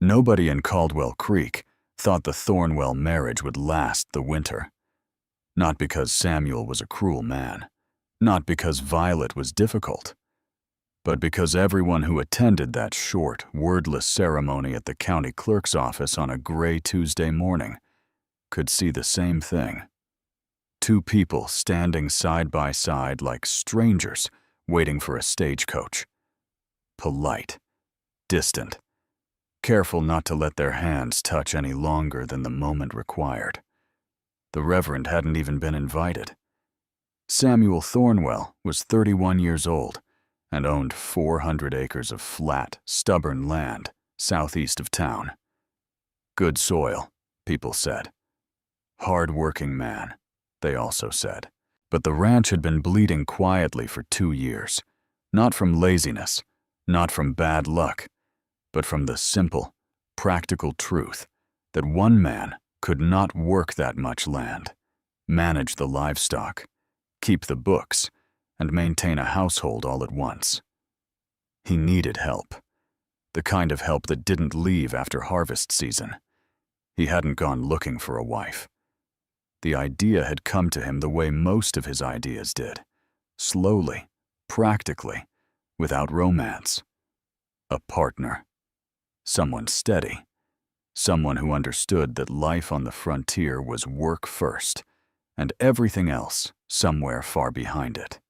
Nobody in Caldwell Creek thought the Thornwell marriage would last the winter. Not because Samuel was a cruel man, not because Violet was difficult, but because everyone who attended that short, wordless ceremony at the county clerk's office on a gray Tuesday morning could see the same thing. Two people standing side by side like strangers waiting for a stagecoach. Polite, distant, careful not to let their hands touch any longer than the moment required. The Reverend hadn't even been invited. Samuel Thornwell was 31 years old and owned 400 acres of flat, stubborn land southeast of town. Good soil, people said. Hard-working man, they also said. But the ranch had been bleeding quietly for 2 years, not from laziness, not from bad luck, but from the simple, practical truth that one man could not work that much land, manage the livestock, keep the books, and maintain a household all at once. He needed help, the kind of help that didn't leave after harvest season. He hadn't gone looking for a wife. The idea had come to him the way most of his ideas did, slowly, practically, without romance. A partner. Someone steady. Someone who understood that life on the frontier was work first, and everything else somewhere far behind it.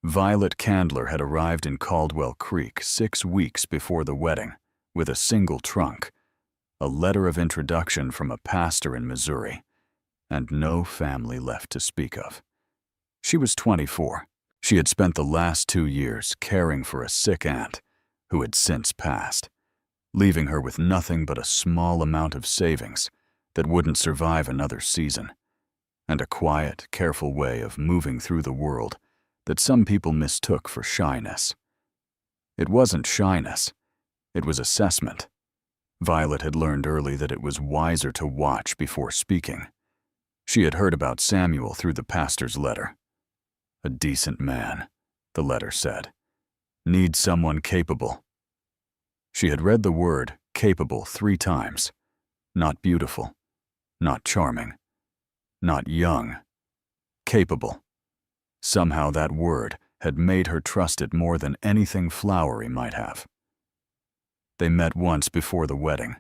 Violet Candler had arrived in Caldwell Creek 6 weeks before the wedding with a single trunk, a letter of introduction from a pastor in Missouri, and no family left to speak of. She was 24. She had spent the last 2 years caring for a sick aunt who had since passed, leaving her with nothing but a small amount of savings that wouldn't survive another season, and a quiet, careful way of moving through the world that some people mistook for shyness. It wasn't shyness, it was assessment. Violet had learned early that it was wiser to watch before speaking. She had heard about Samuel through the pastor's letter. A decent man, the letter said. Needs someone capable. She had read the word capable 3 times. Not beautiful, not charming, not young. Capable. Somehow that word had made her trust it more than anything flowery might have. They met once before the wedding.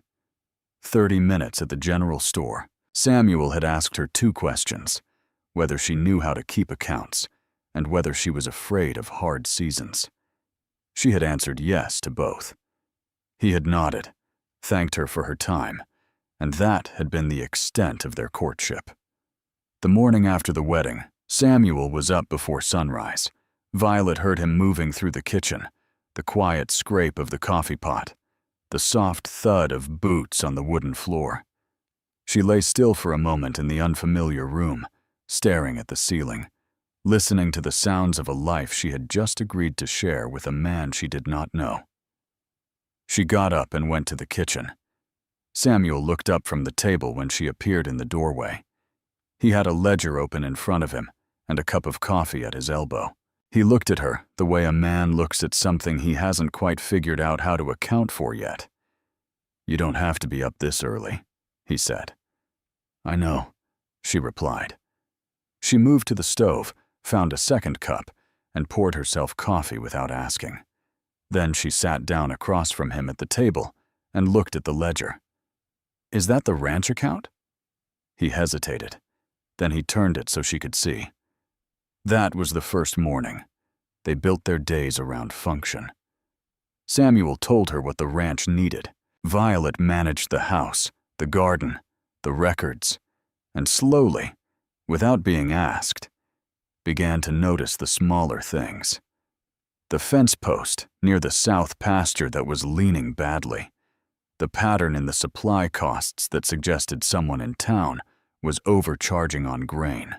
30 minutes at the general store. Samuel had asked her 2 questions, whether she knew how to keep accounts, and whether she was afraid of hard seasons. She had answered yes to both. He had nodded, thanked her for her time, and that had been the extent of their courtship. The morning after the wedding, Samuel was up before sunrise. Violet heard him moving through the kitchen, the quiet scrape of the coffee pot, the soft thud of boots on the wooden floor. She lay still for a moment in the unfamiliar room, staring at the ceiling, listening to the sounds of a life she had just agreed to share with a man she did not know. She got up and went to the kitchen. Samuel looked up from the table when she appeared in the doorway. He had a ledger open in front of him and a cup of coffee at his elbow. He looked at her the way a man looks at something he hasn't quite figured out how to account for yet. "You don't have to be up this early," he said. "I know," she replied. She moved to the stove, found a second cup, and poured herself coffee without asking. Then she sat down across from him at the table and looked at the ledger. "Is that the ranch account?" He hesitated. Then he turned it so she could see. That was the first morning. They built their days around function. Samuel told her what the ranch needed. Violet managed the house, the garden, the records, and slowly, without being asked, began to notice the smaller things. The fence post near the south pasture that was leaning badly. The pattern in the supply costs that suggested someone in town was overcharging on grain.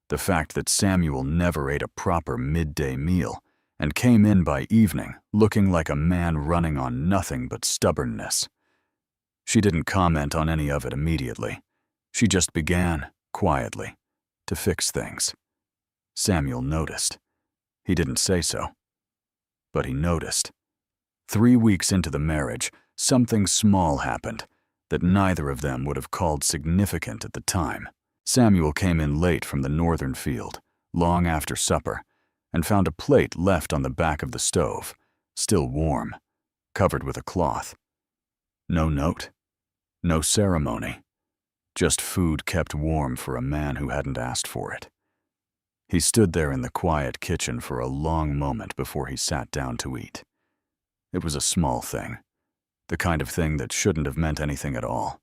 The fact that Samuel never ate a proper midday meal and came in by evening looking like a man running on nothing but stubbornness. She didn't comment on any of it immediately. She just began, quietly, to fix things. Samuel noticed. He didn't say so, but he noticed. 3 weeks into the marriage, something small happened that neither of them would have called significant at the time. Samuel came in late from the northern field, long after supper, and found a plate left on the back of the stove, still warm, covered with a cloth. No note, no ceremony, just food kept warm for a man who hadn't asked for it. He stood there in the quiet kitchen for a long moment before he sat down to eat. It was a small thing, the kind of thing that shouldn't have meant anything at all.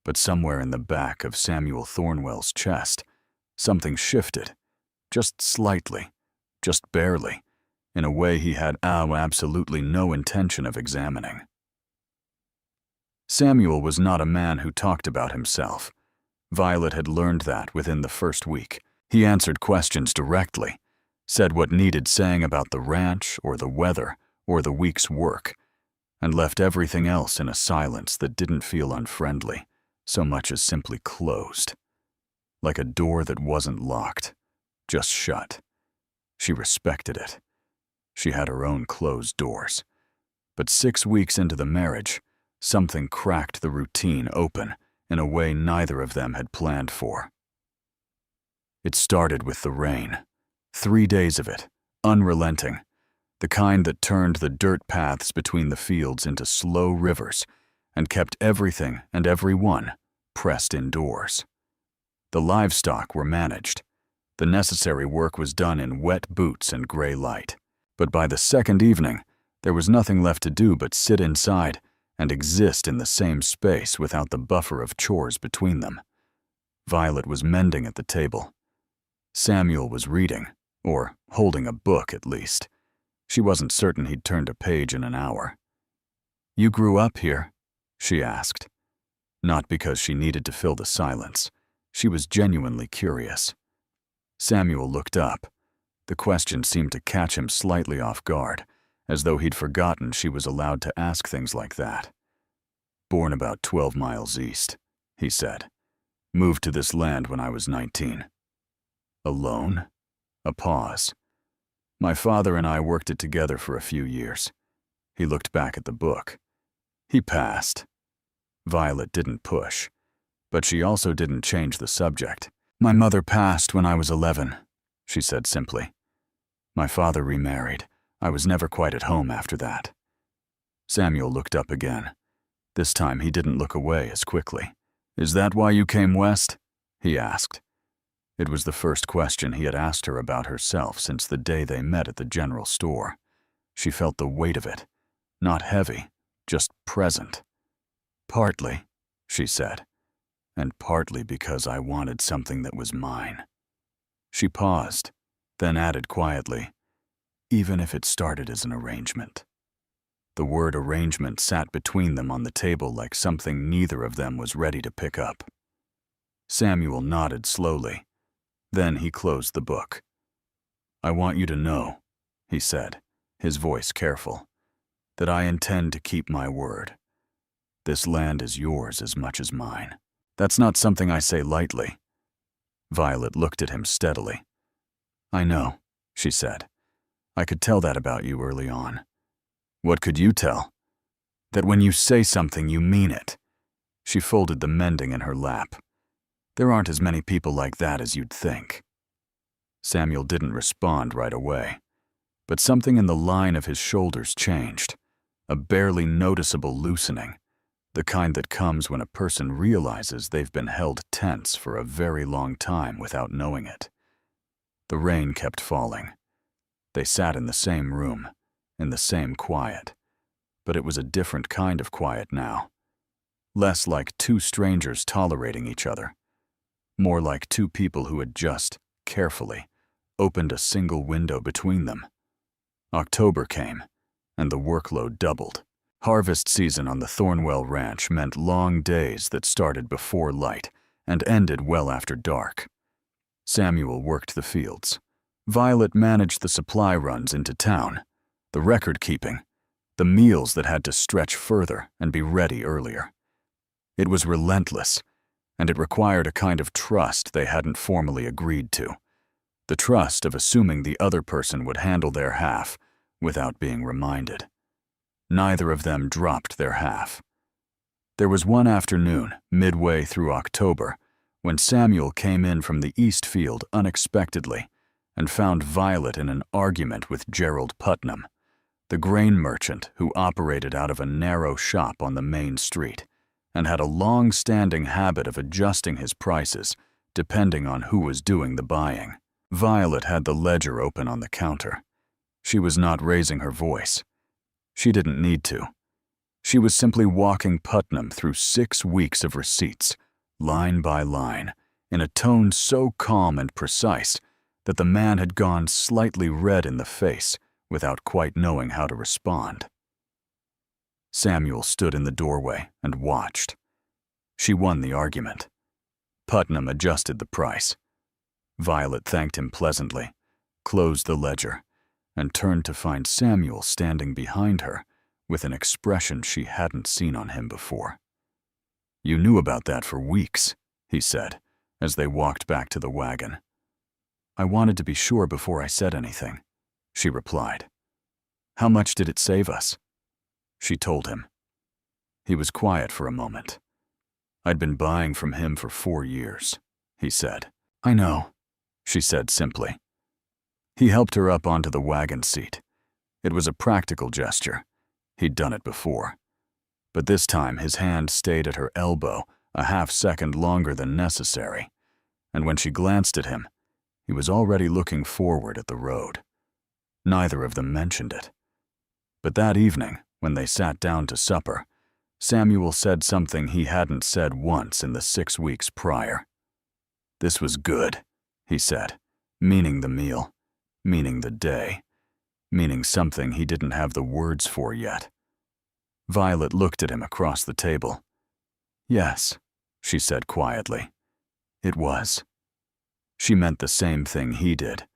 But somewhere in the back of Samuel Thornwell's chest, something shifted, just slightly, just barely, in a way he had absolutely no intention of examining. Samuel was not a man who talked about himself. Violet had learned that within the first week. He answered questions directly, said what needed saying about the ranch or the weather or the week's work, and left everything else in a silence that didn't feel unfriendly, so much as simply closed. Like a door that wasn't locked, just shut. She respected it. She had her own closed doors. But 6 weeks into the marriage, something cracked the routine open in a way neither of them had planned for. It started with the rain. 3 days of it, unrelenting, the kind that turned the dirt paths between the fields into slow rivers and kept everything and everyone pressed indoors. The livestock were managed. The necessary work was done in wet boots and gray light. But by the second evening, there was nothing left to do but sit inside and exist in the same space without the buffer of chores between them. Violet was mending at the table. Samuel was reading, or holding a book at least. She wasn't certain he'd turned a page in an hour. "You grew up here?" she asked. Not because she needed to fill the silence. She was genuinely curious. Samuel looked up. The question seemed to catch him slightly off guard, as though he'd forgotten she was allowed to ask things like that. "Born about 12 miles east," he said. "Moved to this land when I was 19. "Alone?" A pause. "My father and I worked it together for a few years." He looked back at the book. "He passed." Violet didn't push, but she also didn't change the subject. "My mother passed when I was 11, she said simply. "My father remarried. I was never quite at home after that." Samuel looked up again. This time he didn't look away as quickly. "Is that why you came west?" he asked. It was the first question he had asked her about herself since the day they met at the general store. She felt the weight of it. Not heavy, just present. "Partly," she said, "and partly because I wanted something that was mine." She paused, then added quietly, "Even if it started as an arrangement." The word arrangement sat between them on the table like something neither of them was ready to pick up. Samuel nodded slowly. Then he closed the book. "I want you to know," he said, his voice careful, "that I intend to keep my word. This land is yours as much as mine. That's not something I say lightly." Violet looked at him steadily. "I know," she said. "I could tell that about you early on." "What could you tell?" "That when you say something, you mean it." She folded the mending in her lap. "There aren't as many people like that as you'd think." Samuel didn't respond right away, but something in the line of his shoulders changed, a barely noticeable loosening, the kind that comes when a person realizes they've been held tense for a very long time without knowing it. The rain kept falling. They sat in the same room, in the same quiet, but it was a different kind of quiet now. Less like two strangers tolerating each other. More like two people who had just, carefully, opened a single window between them. October came, and the workload doubled. Harvest season on the Thornwell Ranch meant long days that started before light and ended well after dark. Samuel worked the fields. Violet managed the supply runs into town, the record-keeping, the meals that had to stretch further and be ready earlier. It was relentless, and it required a kind of trust they hadn't formally agreed to. The trust of assuming the other person would handle their half without being reminded. Neither of them dropped their half. There was one afternoon, midway through October, when Samuel came in from the East Field unexpectedly and found Violet in an argument with Gerald Putnam, the grain merchant who operated out of a narrow shop on the main street and had a long-standing habit of adjusting his prices depending on who was doing the buying. Violet had the ledger open on the counter. She was not raising her voice. She didn't need to. She was simply walking Putnam through 6 weeks of receipts, line by line, in a tone so calm and precise that the man had gone slightly red in the face without quite knowing how to respond. Samuel stood in the doorway and watched. She won the argument. Putnam adjusted the price. Violet thanked him pleasantly, closed the ledger, and turned to find Samuel standing behind her with an expression she hadn't seen on him before. "You knew about that for weeks," he said, as they walked back to the wagon. "I wanted to be sure before I said anything," she replied. "How much did it save us?" She told him. He was quiet for a moment. "I'd been buying from him for 4 years," he said. "I know," she said simply. He helped her up onto the wagon seat. It was a practical gesture. He'd done it before. But this time his hand stayed at her elbow a half-second longer than necessary, and when she glanced at him, he was already looking forward at the road. Neither of them mentioned it. But that evening, when they sat down to supper, Samuel said something he hadn't said once in the 6 weeks prior. "This was good," he said, meaning the meal, meaning the day, meaning something he didn't have the words for yet. Violet looked at him across the table. "Yes," she said quietly. "It was." She meant the same thing he did.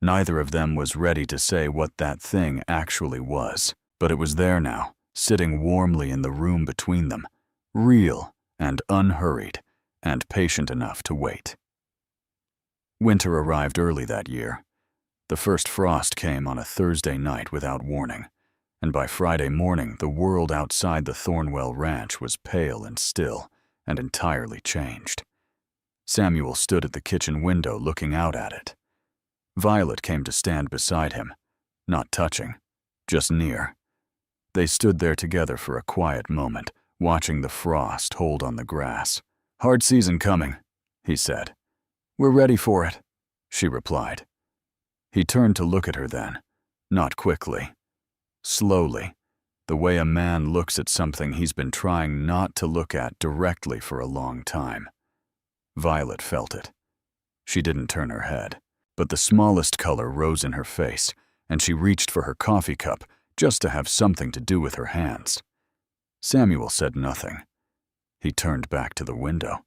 Neither of them was ready to say what that thing actually was, but it was there now, sitting warmly in the room between them, real and unhurried, and patient enough to wait. Winter arrived early that year. The first frost came on a Thursday night without warning, and by Friday morning the world outside the Thornwell Ranch was pale and still and entirely changed. Samuel stood at the kitchen window looking out at it. Violet came to stand beside him, not touching, just near. They stood there together for a quiet moment, watching the frost hold on the grass. "Hard season coming," he said. "We're ready for it," she replied. He turned to look at her then, not quickly, slowly, the way a man looks at something he's been trying not to look at directly for a long time. Violet felt it. She didn't turn her head, but the smallest color rose in her face, and she reached for her coffee cup just to have something to do with her hands. Samuel said nothing. He turned back to the window,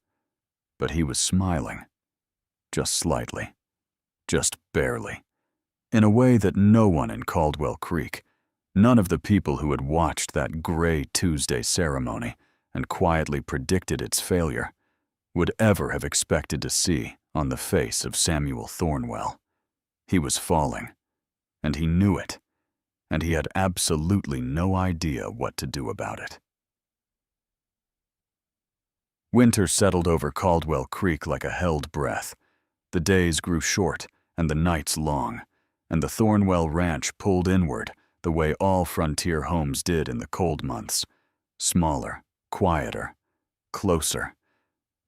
but he was smiling. Just slightly. Just barely. In a way that no one in Caldwell Creek, none of the people who had watched that gray Tuesday ceremony and quietly predicted its failure, would ever have expected to see on the face of Samuel Thornwell. He was falling, and he knew it, and he had absolutely no idea what to do about it. Winter settled over Caldwell Creek like a held breath. The days grew short and the nights long, and the Thornwell Ranch pulled inward the way all frontier homes did in the cold months. Smaller, quieter, closer.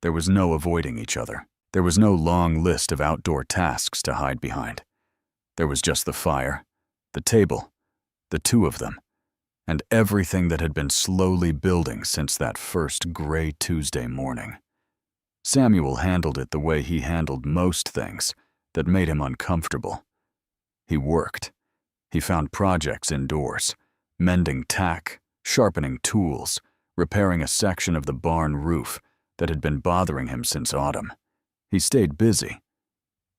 There was no avoiding each other. There was no long list of outdoor tasks to hide behind. There was just the fire, the table, the two of them, and everything that had been slowly building since that first gray Tuesday morning. Samuel handled it the way he handled most things that made him uncomfortable. He worked. He found projects indoors, mending tack, sharpening tools, repairing a section of the barn roof that had been bothering him since autumn. He stayed busy.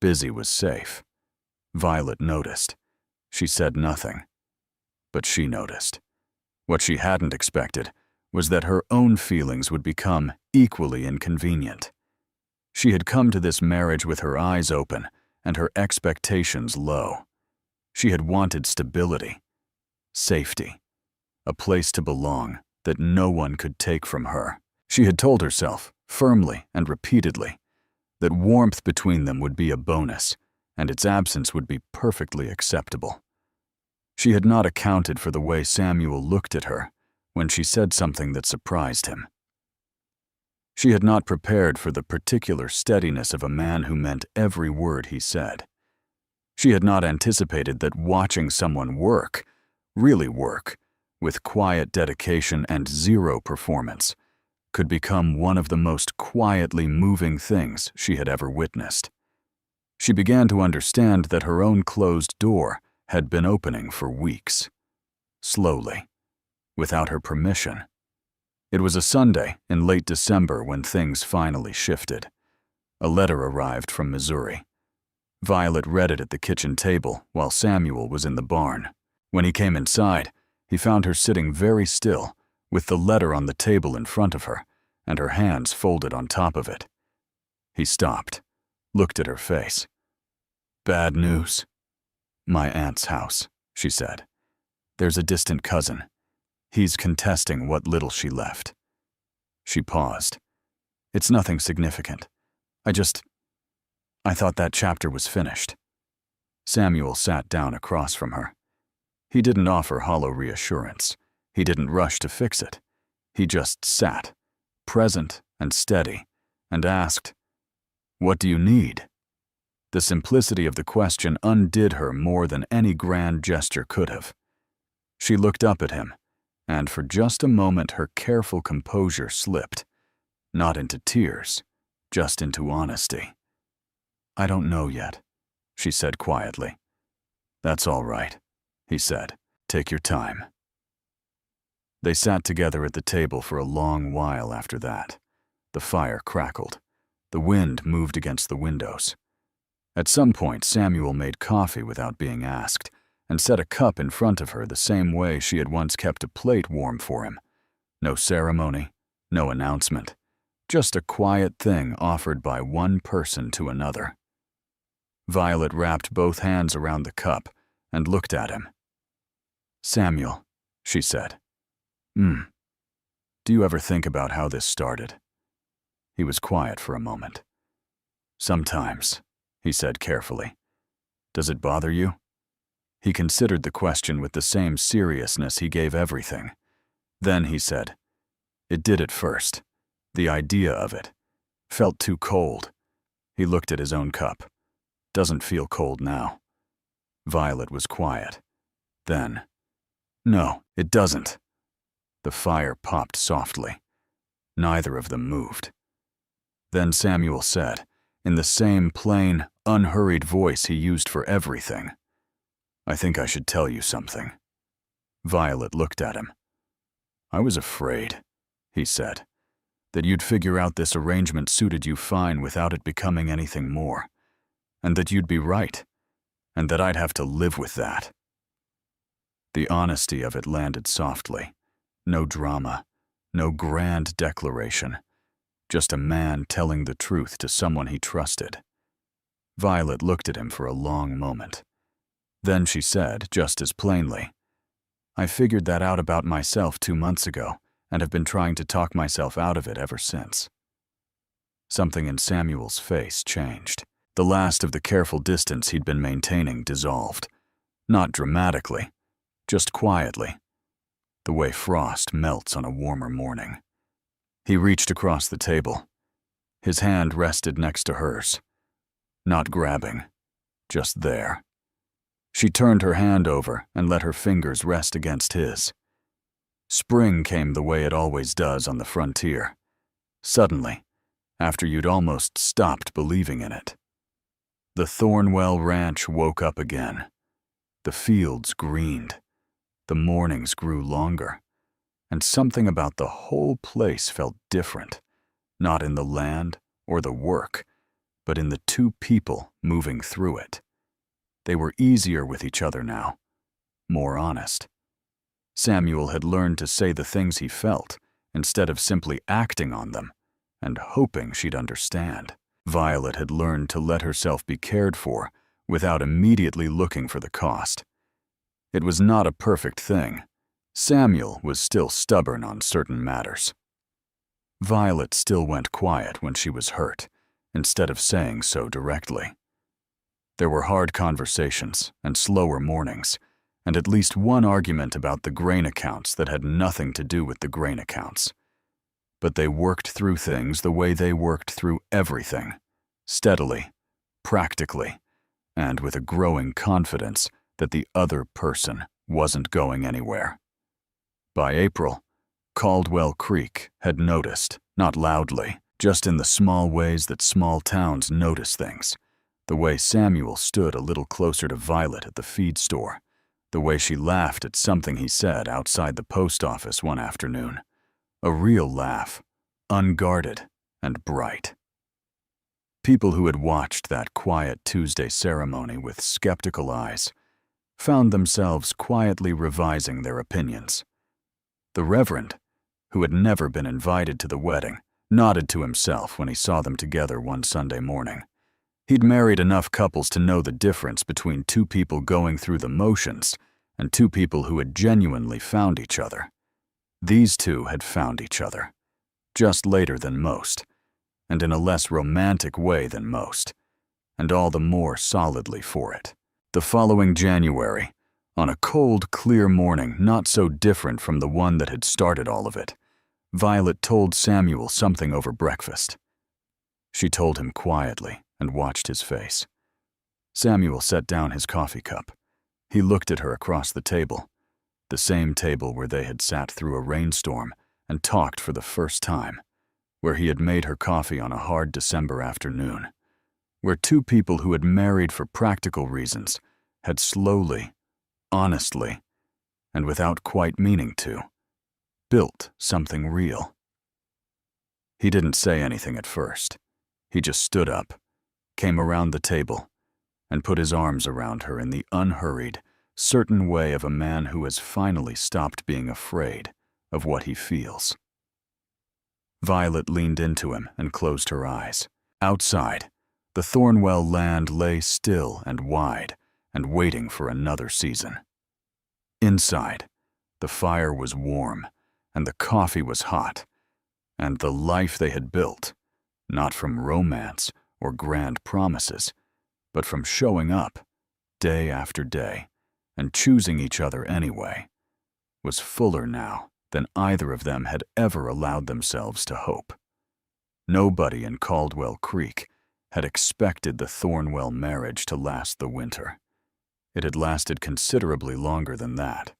Busy was safe. Violet noticed. She said nothing. But she noticed. What she hadn't expected was that her own feelings would become equally inconvenient. She had come to this marriage with her eyes open and her expectations low. She had wanted stability, safety, a place to belong that no one could take from her. She had told herself, firmly and repeatedly, that warmth between them would be a bonus, and its absence would be perfectly acceptable. She had not accounted for the way Samuel looked at her when she said something that surprised him. She had not prepared for the particular steadiness of a man who meant every word he said. She had not anticipated that watching someone work, really work, with quiet dedication and zero performance, could become one of the most quietly moving things she had ever witnessed. She began to understand that her own closed door had been opening for weeks. Slowly, without her permission. It was a Sunday in late December when things finally shifted. A letter arrived from Missouri. Violet read it at the kitchen table while Samuel was in the barn. When he came inside, he found her sitting very still, with the letter on the table in front of her, and her hands folded on top of it. He stopped, looked at her face. "Bad news." "My aunt's house," she said. "There's a distant cousin. He's contesting what little she left." She paused. "It's nothing significant. I thought that chapter was finished." Samuel sat down across from her. He didn't offer hollow reassurance. He didn't rush to fix it. He just sat, present and steady, and asked, "What do you need?" The simplicity of the question undid her more than any grand gesture could have. She looked up at him, and for just a moment her careful composure slipped, not into tears, just into honesty. "I don't know yet," she said quietly. "That's all right," he said. "Take your time." They sat together at the table for a long while after that. The fire crackled. The wind moved against the windows. At some point, Samuel made coffee without being asked, and set a cup in front of her the same way she had once kept a plate warm for him. No ceremony, no announcement, just a quiet thing offered by one person to another. Violet wrapped both hands around the cup and looked at him. "Samuel," she said. Do you ever think about how this started?" He was quiet for a moment. "Sometimes," he said carefully. "Does it bother you?" He considered the question with the same seriousness he gave everything. Then he said, "It did at first. The idea of it. Felt too cold." He looked at his own cup. "Doesn't feel cold now." Violet was quiet. Then, "No, it doesn't." The fire popped softly. Neither of them moved. Then Samuel said, in the same plain, unhurried voice he used for everything, "I think I should tell you something." Violet looked at him. "I was afraid," he said, "that you'd figure out this arrangement suited you fine without it becoming anything more, and that you'd be right, and that I'd have to live with that." The honesty of it landed softly. No drama, no grand declaration, just a man telling the truth to someone he trusted. Violet looked at him for a long moment. Then she said, just as plainly, "I figured that out about myself 2 months ago, and have been trying to talk myself out of it ever since." Something in Samuel's face changed. The last of the careful distance he'd been maintaining dissolved. Not dramatically, just quietly, the way frost melts on a warmer morning. He reached across the table. His hand rested next to hers. Not grabbing, just there. She turned her hand over and let her fingers rest against his. Spring came the way it always does on the frontier. Suddenly, after you'd almost stopped believing in it. The Thornwell Ranch woke up again. The fields greened. The mornings grew longer. And something about the whole place felt different, not in the land or the work, but in the two people moving through it. They were easier with each other now, more honest. Samuel had learned to say the things he felt instead of simply acting on them and hoping she'd understand. Violet had learned to let herself be cared for without immediately looking for the cost. It was not a perfect thing, Samuel was still stubborn on certain matters. Violet still went quiet when she was hurt, instead of saying so directly. There were hard conversations and slower mornings, and at least one argument about the grain accounts that had nothing to do with the grain accounts. But they worked through things the way they worked through everything, steadily, practically, and with a growing confidence that the other person wasn't going anywhere. By April, Caldwell Creek had noticed, not loudly, just in the small ways that small towns notice things. The way Samuel stood a little closer to Violet at the feed store. The way she laughed at something he said outside the post office one afternoon. A real laugh, unguarded and bright. People who had watched that quiet Tuesday ceremony with skeptical eyes found themselves quietly revising their opinions. The Reverend, who had never been invited to the wedding, nodded to himself when he saw them together one Sunday morning. He'd married enough couples to know the difference between two people going through the motions and two people who had genuinely found each other. These two had found each other, just later than most, and in a less romantic way than most, and all the more solidly for it. The following January, on a cold, clear morning not so different from the one that had started all of it, Violet told Samuel something over breakfast. She told him quietly and watched his face. Samuel set down his coffee cup. He looked at her across the table, the same table where they had sat through a rainstorm and talked for the first time, where he had made her coffee on a hard December afternoon, where two people who had married for practical reasons had slowly, honestly, and without quite meaning to, built something real. He didn't say anything at first. He just stood up, came around the table, and put his arms around her in the unhurried, certain way of a man who has finally stopped being afraid of what he feels. Violet leaned into him and closed her eyes. Outside, the Thornwell land lay still and wide and waiting for another season. Inside, the fire was warm and the coffee was hot, and the life they had built, not from romance or grand promises, but from showing up day after day and choosing each other anyway, was fuller now than either of them had ever allowed themselves to hope. Nobody in Caldwell Creek had expected the Thornwell marriage to last the winter. It had lasted considerably longer than that.